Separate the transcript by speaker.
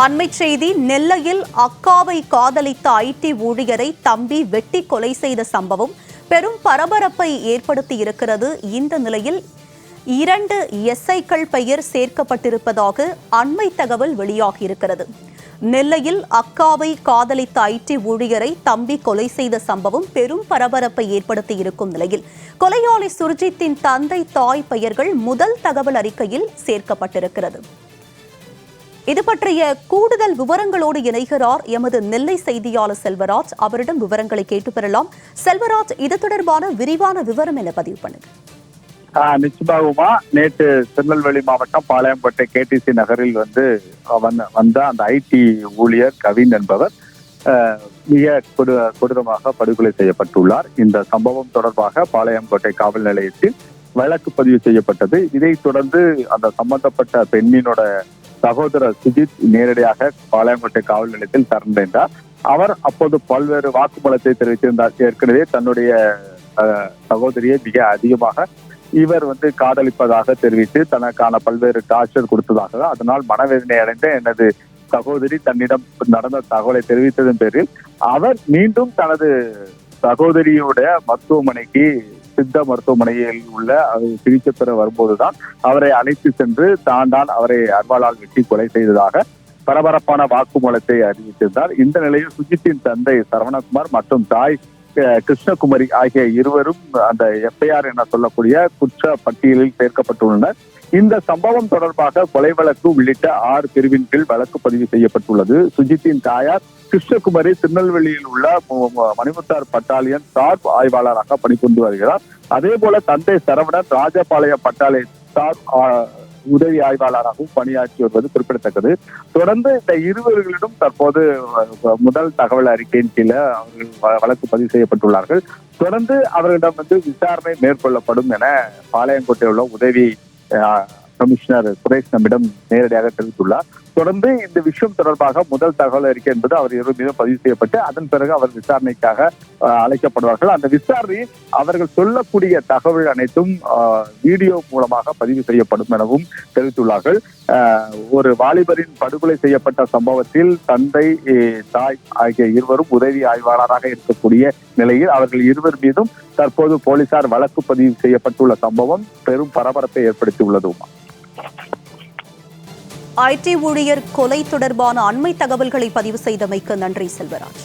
Speaker 1: அண்மைச் செய்தி. நெல்லையில் அக்காவை காதலித்த ஐடி ஊழியரை தம்பி வெட்டி கொலை செய்த சம்பவம் பெரும் பரபரப்பை ஏற்படுத்தியிருக்கிறது. இந்த நிலையில் 2 எஸ்ஐக்கள் பெயர் சேர்க்கப்பட்டிருப்பதாக அண்மை தகவல் வெளியாகியிருக்கிறது. நெல்லையில் அக்காவை காதலித்த ஐடி ஊழியரை தம்பி கொலை செய்த சம்பவம் பெரும் பரபரப்பை ஏற்படுத்தியிருக்கும் நிலையில் கொலையாளி சுர்ஜித்தின் தந்தை தாய் பெயர்கள் முதல் தகவல் அறிக்கையில் சேர்க்கப்பட்டிருக்கிறது. இது பற்றிய கூடுதல் விவரங்களோடு இணைகிறார் எமது நெல்லை செய்தியாளர் செல்வராஜ். அவரிடம் விவரங்களை கேட்டு பெறலாம். செல்வராஜ், இது தொடர்பான விரிவான விவரம் என பதிவு பண்ணுங்க.
Speaker 2: நிச்சயமாகுமா, நேற்று திருநெல்வேலி மாவட்டம் பாளையங்கோட்டை கேடிசி நகரில் வந்த அந்த ஐடி ஊழியர் கவின் என்பவர் மிக கொடூரமாக படுகொலை செய்யப்பட்டுள்ளார். இந்த சம்பவம் தொடர்பாக பாளையங்கோட்டை காவல் நிலையத்தில் வழக்கு பதிவு செய்யப்பட்டது. இதைத் தொடர்ந்து அந்த சம்பந்தப்பட்ட பெண்ணினோட சகோதரர் சுஜித் நேரடியாக பாளையங்கோட்டை காவல் நிலையத்தில் சரணடைந்தார். அவர் அப்போது பல்வேறு வாக்குமூலத்தை தெரிவித்திருந்தார். ஏற்கனவே தன்னுடைய சகோதரியை மிக அதிகமாக இவர் காதலிப்பதாக தெரிவித்து தனக்கான பல்வேறு டார்ச்சர் கொடுத்ததாக, அதனால் மனவேதனை அடைந்த எனது சகோதரி தன்னிடம் நடந்த தகவலை தெரிவித்ததன் பேரில் அவர் மீண்டும் தனது சகோதரியுடைய மருத்துவமனைக்கு, சித்த மருத்துவமனையில் உள்ள சிகிச்சை பெற வரும்போதுதான் அவரை அழைத்து சென்று தான் அவரை அர்வாளால் வெட்டி கொலை செய்ததாக பரபரப்பான வாக்குமூலத்தை அறிவித்திருந்தார். இந்த நிலையில் சுஜித்தின் தந்தை சரவணகுமார் மற்றும் தாய் கிருஷ்ணகுமரி ஆகிய இருவரும் அந்த எஃப்ஐஆர் என சொல்லக்கூடிய குற்ற பட்டியலில் சேர்க்கப்பட்டுள்ளனர். இந்த சம்பவம் தொடர்பாக கொலை வழக்கு உள்ளிட்ட 6 பிரிவின் கீழ் வழக்கு பதிவு செய்யப்பட்டுள்ளது. சுஜித்தின் தாயார் கிருஷ்ணகுமரி திருநெல்வேலியில் உள்ள மணிமுத்தார் பட்டாலியன் சார்பு ஆய்வாளராக பணிபுரிந்து வருகிறார். அதே போல தந்தை சரவணன் ராஜபாளையம் பட்டாலியன் சார்பு உதவி ஆய்வாளராகவும் பணியாற்றி வருவது குறிப்பிடத்தக்கது. தொடர்ந்து இந்த இருவர்களிடம் தற்போது முதல் தகவல் அறிக்கையின் கீழே அவர்கள் வழக்கு பதிவு செய்யப்பட்டுள்ளார்கள். தொடர்ந்து அவர்களிடம் விசாரணை மேற்கொள்ளப்படும் என பாளையங்கோட்டையில் உள்ள உதவி கமிஷனர் சுரேஷ் நம்மிடம் நேரடியாக தெரிவித்துள்ளார். தொடர்ந்து இந்த விஷயம் தொடர்பாக முதல் தகவல் அறிக்கை என்பது அவர் இருவர் மீதும் பதிவு செய்யப்பட்டு அதன் பிறகு அவர் விசாரணைக்காக அழைக்கப்படுவார்கள். அந்த விசாரணையில் அவர்கள் சொல்லக்கூடிய தகவல் அனைத்தும் வீடியோ மூலமாக பதிவு செய்யப்படும் எனவும் தெரிவித்துள்ளார்கள். ஒரு வாலிபரின் படுகொலை செய்யப்பட்ட சம்பவத்தில் தந்தை, தாய் ஆகிய இருவரும் உதவி ஆய்வாளராக இருக்கக்கூடிய நிலையில் அவர்கள் இருவர் மீதும் தற்போது போலீசார் வழக்கு பதிவு செய்யப்பட்டுள்ள சம்பவம் பெரும் பரபரப்பை ஏற்படுத்தியுள்ளது.
Speaker 1: ஐடி ஊழியர் கொலை தொடர்பான அண்மை தகவல்களை பதிவு செய்தமைக்கு நன்றி செல்வராஜ்.